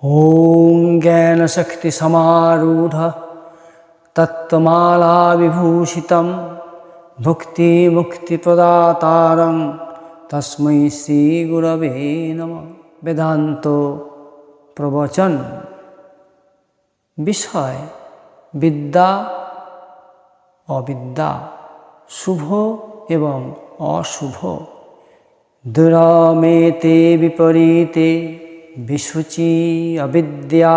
ॐ ज्ञानशक्तिसमारूढ तत्त्वमालाविभूषितं भुक्तिमुक्तिप्रदातारं तस्मै श्रीगुरवे नमः। वेदांत प्रवचन বিষয় বিদ্যা অবিদ্যা, শুভ এবং অশুভ। দুরমেতে বিপরীতে বিশুচি অবিদ্যা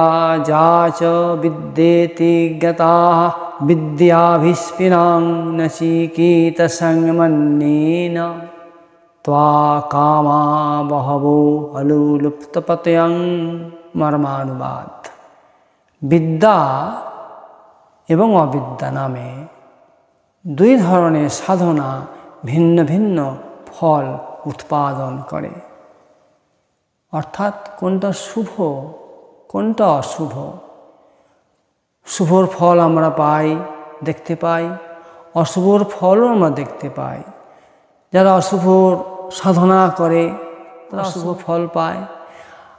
যা চ বিদ্যেতি জ্ঞাতাঃ বিদ্যাভিস্পিনাং নচিকেতসংমন্যেন ত্বা কামা বহবো অলুলুপ্তপতয়ং। মর্মানুবাদ। বিদ্যা এবং অবিদ্যা নামে দুই ধরনের সাধনা ভিন্ন ভিন্ন ফল উৎপাদন করে, অর্থাৎ কোনটা শুভ কোনটা অশুভ। শুভর ফল আমরা পাই, দেখতে পাই, অশুভর ফলও আমরা দেখতে পাই। যারা অশুভ সাধনা করে তারা অশুভ ফল পায়,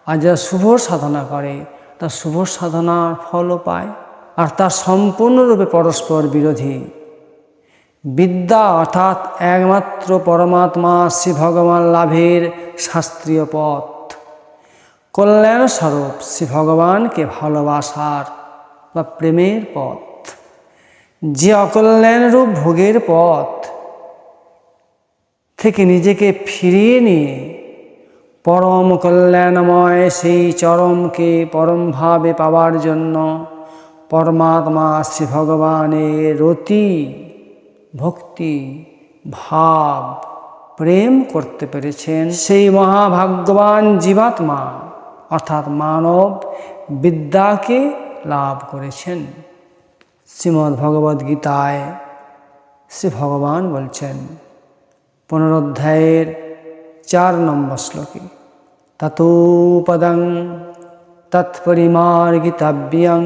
আর যারা শুভ সাধনা করে তার শুভ সাধনার ফলও পায়, আর তার সম্পূর্ণরূপে পরস্পর বিরোধী। বিদ্যা অর্থাৎ একমাত্র পরমাত্মা শ্রী ভগবান লাভের শাস্ত্রীয় পথ, কল্যাণ স্বরূপ শ্রী ভগবানকে ভালোবাসার বা প্রেমের পথ। যে অকল্যাণরূপ ভোগের পথ থেকে নিজেকে ফিরিয়ে নিয়ে পরম কল্যাণময় সেই চরমকে পরমভাবে পাওয়ার জন্য পরমাত্মা শ্রী ভগবানের রতি ভক্তি ভাব প্রেম করতে পেরেছেন, সেই মহাভাগ্যবান জীবাত্মা অর্থাৎ মানব বিদ্যাকে লাভ করেছেন। শ্রীমদ্ভগবদ্গীতায় শ্রী ভগবান বলছেন 15 অধ্যায়ের 4 নম্বর শ্লোকে, ততোপদং তৎপরিমার্গিতব্যং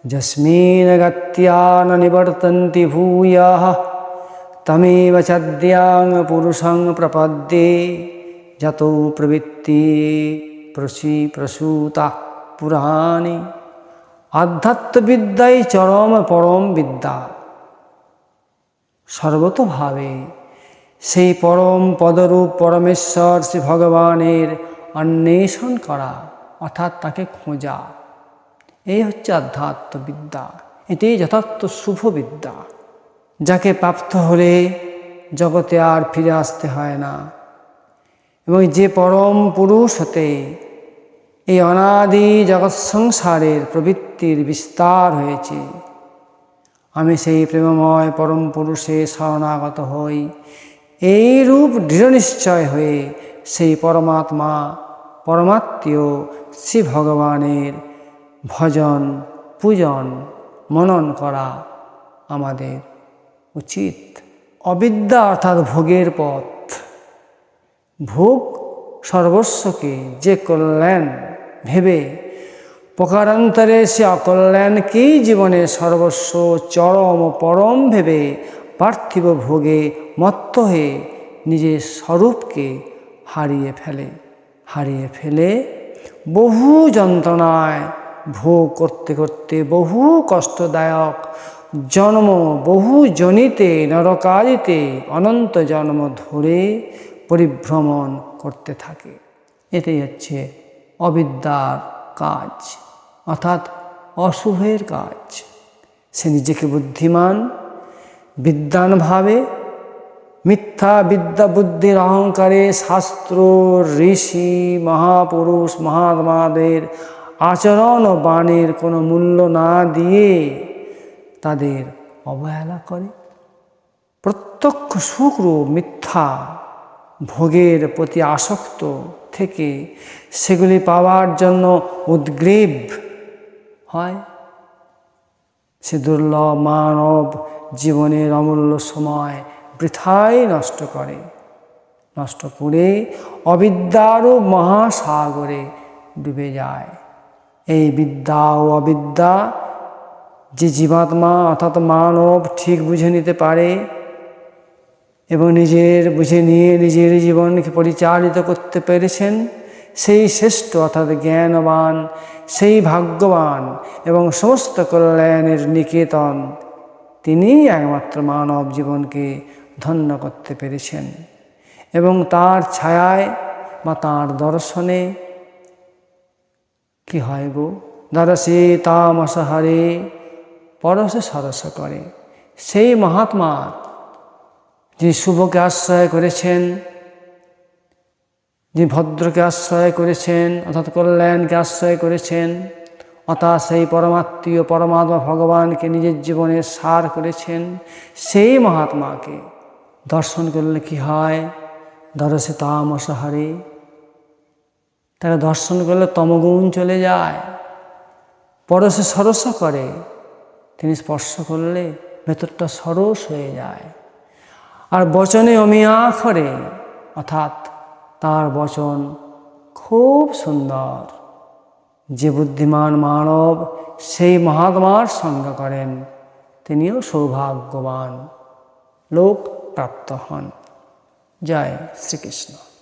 যস্মিন গত্যা ন নিবর্তন্তি ভূয়ঃ তমেব চাদ্যাং পুরুষং প্রপদ্যে যতো প্রবৃত্তি প্রসূতা পুরাণে। আধ্যাত্মবিদ্যাই চরম পরম বিদ্যা। সর্বতোভাবে সেই পরম পদরূপ পরমেশ্বর শ্রী ভগবানের অন্বেষণ করা, অর্থাৎ তাকে খোঁজা, এই হচ্ছে আধ্যাত্মবিদ্যা। এটাই যথার্থ শুভ বিদ্যা, যাকে প্রাপ্ত হলে জগতে আর ফিরে আসতে হয় না। এবং যে পরম পুরুষ হতে এই অনাদি জগৎ সংসারের প্রবৃত্তির বিস্তার হয়েছে, আমি সেই প্রেমময় পরম পুরুষে শরণাগত হই, এই রূপ দৃঢ় নিশ্চয় হয়ে সেই পরমাত্মা পরমাত্মীয় শ্রী ভগবানের ভজন পূজন মনন করা আমাদের উচিত। অবিদ্যা অর্থাৎ ভোগের পথ। ভোগ সর্বস্বকে যে কল্যাণ ভেবে প্রকারান্তরে সে অকল্যাণকেই জীবনের সর্বস্ব চরম ও পরম ভেবে পার্থিব ভোগে মত্ত হয়ে নিজের স্বরূপকে হারিয়ে ফেলে বহু যন্ত্রণায় ভোগ করতে করতে বহু কষ্টদায়ক জন্ম বহু জনিতে নরকাদিতে অনন্ত জন্ম ধরে পরিভ্রমণ করতে থাকে। এটাই হচ্ছে অবিদ্যার কাজ, অর্থাৎ অশুভের কাজ। সে নিজেকে বুদ্ধিমান বিদ্বান ভাবে মিথ্যা বিদ্যা বুদ্ধির অহংকারে শাস্ত্র ঋষি মহাপুরুষ মহাত্মাদের আচরণ ও বাণীর কোনো মূল্য না দিয়ে তাদের অবহেলা করে। প্রত্যক্ষ সুখরূপ মিথ্যা ভোগের প্রতি আসক্ত থেকে সেগুলি পাওয়ার জন্য উদ্গ্রীব হয়। সে দুর্লভ মানব জীবনের অমূল্য সময় বৃথাই নষ্ট করে অবিদ্যারও মহাসাগরে ডুবে যায়। এই বিদ্যা ও অবিদ্যা যে জীবাত্মা অর্থাৎ মানব ঠিক বুঝে নিতে পারে এবং বুঝে নিয়ে নিজের জীবনকে পরিচালিত করতে পেরেছেন, সেই শ্রেষ্ঠ অর্থাৎ জ্ঞানবান, সেই ভাগ্যবান এবং সমস্ত কল্যাণের নিকেতন, তিনিই একমাত্র মানব জীবনকে ধন্য করতে পেরেছেন। এবং তার ছায়ায় বা তাঁর দর্শনে কি হয় গো, দরসে তামসহারে পরশে সরস করে। সেই মহাত্মা যিনি শুভকে আশ্রয় করেছেন, যিনি ভদ্রকে আশ্রয় করেছেন অর্থাৎ কল্যাণকে আশ্রয় করেছেন, অর্থাৎ সেই পরমাত্মীয় পরমাত্মা ভগবানকে নিজের জীবনের সার করেছেন, সেই মহাত্মাকে দর্শন করলে কি হয়, দরসে তামসহারে, তাকে দর্শন করলে তমগুণ চলে যায়। পরশে সরস করে, তিনি স্পর্শ করলে ভেতরটা সরস হয়ে যায়। আর বচনে অমিয়াখরে, অর্থাৎ তার বচন খুব সুন্দর। যে বুদ্ধিমান মানব সেই মহাত্মার সঙ্গ করেন, তিনিও সৌভাগ্যবান লোক প্রাপ্ত হন। জয় শ্রীকৃষ্ণ।